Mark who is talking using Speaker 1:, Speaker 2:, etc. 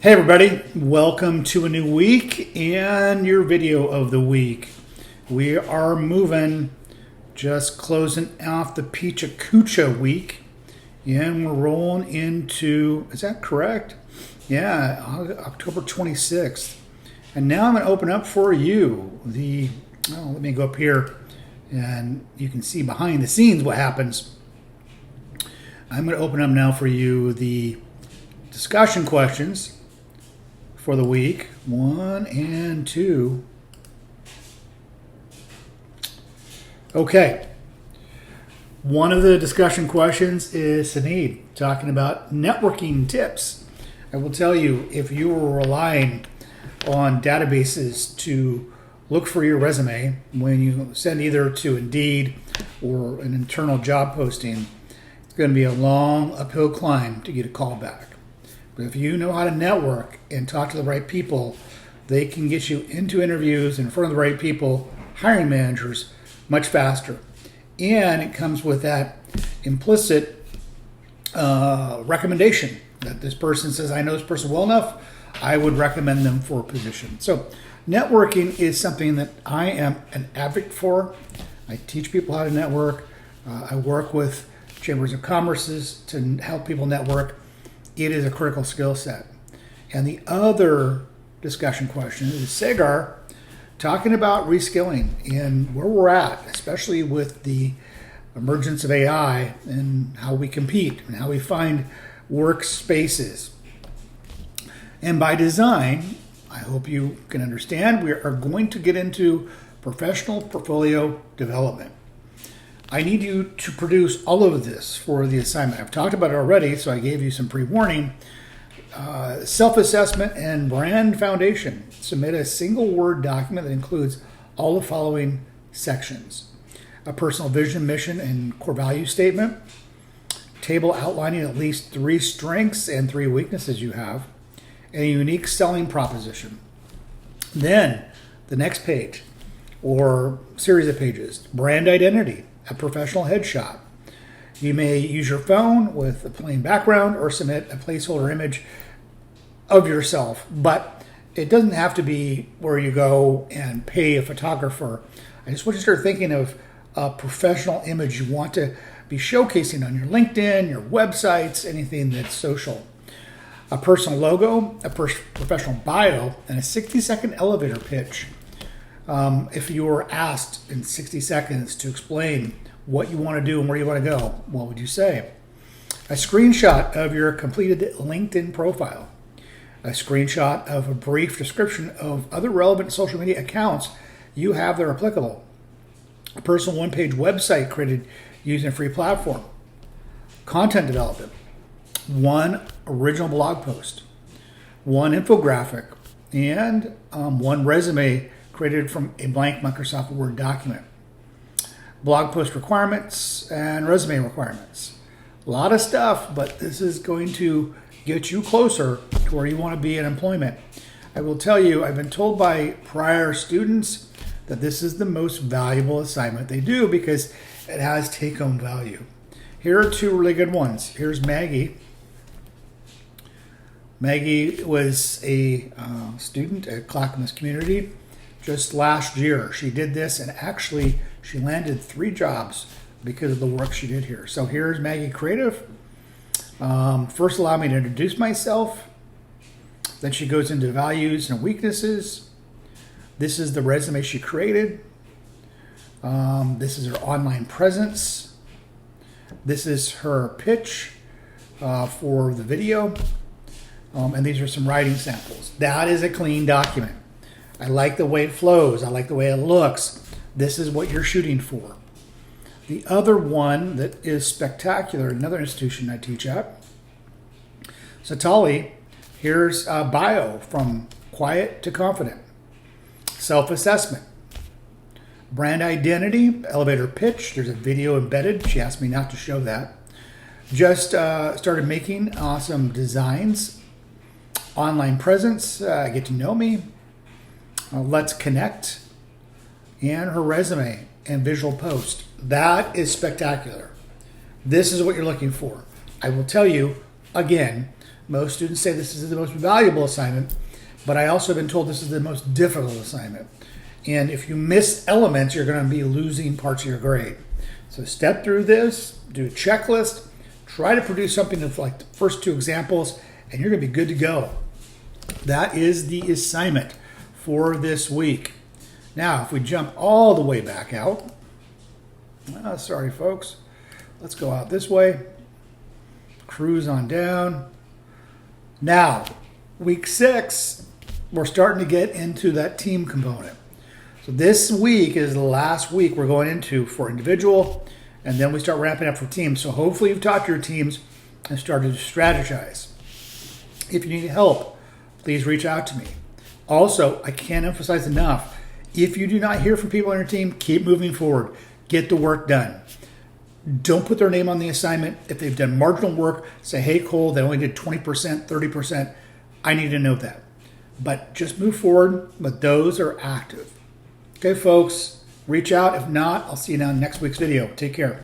Speaker 1: Hey everybody, welcome to a new week and your video of the week. We are moving, just closing off the Pecha week, and we're rolling into, is that correct? Yeah, October 26th. And now I'm going to open up for you let me go up here and you can see behind the scenes what happens. I'm going to open up now for you the discussion questions for the week, 1 and 2. Okay. One of the discussion questions is Saneed talking about networking tips. I will tell you, if you were relying on databases to look for your resume when you send either to Indeed or an internal job posting, it's going to be a long uphill climb to get a call back. But if you know how to network and talk to the right people, they can get you into interviews in front of the right people, hiring managers, much faster. And it comes with that implicit recommendation that this person says, I know this person well enough, I would recommend them for a position. So networking is something that I am an advocate for. I teach people how to network. I work with chambers of commerce to help people network. It is a critical skill set. And the other discussion question is Sagar talking about reskilling and where we're at, especially with the emergence of AI and how we compete and how we find workspaces. And by design, I hope you can understand, we are going to get into professional portfolio development. I need you to produce all of this for the assignment. I've talked about it already, so I gave you some pre-warning. Self-assessment and brand foundation. Submit a single Word document that includes all the following sections. A personal vision, mission, and core value statement. Table outlining at least 3 strengths and 3 weaknesses you have. And a unique selling proposition. Then, the next page, or series of pages, brand identity. A professional headshot. You may use your phone with a plain background or submit a placeholder image of yourself, but it doesn't have to be where you go and pay a photographer. I just want you to start thinking of a professional image you want to be showcasing on your LinkedIn, your websites, anything that's social. A personal logo, a professional bio, and a 60-second elevator pitch. If you were asked in 60 seconds to explain what you want to do and where you want to go, what would you say? A screenshot of your completed LinkedIn profile. A screenshot of a brief description of other relevant social media accounts you have that are applicable. A personal one-page website created using a free platform. Content development. 1 original blog post. 1 infographic. And 1 resume created from a blank Microsoft Word document. Blog post requirements and resume requirements. A lot of stuff, but this is going to get you closer to where you want to be in employment. I will tell you, I've been told by prior students that this is the most valuable assignment they do because it has take-home value. Here are 2 really good ones. Here's Maggie. Maggie was a student at Clackamas Community. Just last year, she did this, and actually, she landed 3 jobs because of the work she did here. So here's Maggie Creative. First, allow me to introduce myself. Then she goes into values and weaknesses. This is the resume she created. This is her online presence. This is her pitch for the video. And these are some writing samples. That is a clean document. I like the way it flows. I like the way it looks. This is what you're shooting for. The other one that is spectacular, another institution I teach at, Satali, here's a bio from quiet to confident. Self-assessment. Brand identity, elevator pitch. There's a video embedded. She asked me not to show that. Just started making awesome designs. Online presence, get to know me. Let's connect, and her resume and visual post. That is spectacular. This is what you're looking for. I will tell you, again, Most students say this is the most valuable assignment, but I also have been told this is the most difficult assignment. And if you miss elements, you're going to be losing parts of your grade. So step through this, do a checklist, try to produce something of like the first two examples, and you're going to be good to go. That is the assignment for this week. Now, if we jump all the way back out, sorry folks, let's go out this way, cruise on down. Now, week 6, we're starting to get into that team component. So this week is the last week we're going into for individual, and then we start ramping up for teams. So hopefully you've talked to your teams and started to strategize. If you need help, please reach out to me. Also, I can't emphasize enough, if you do not hear from people on your team, keep moving forward. Get the work done. Don't put their name on the assignment. If they've done marginal work, say, hey, Cole, they only did 20%, 30%. I need to know that. But just move forward, but those are active. Okay, folks, reach out. If not, I'll see you now in next week's video. Take care.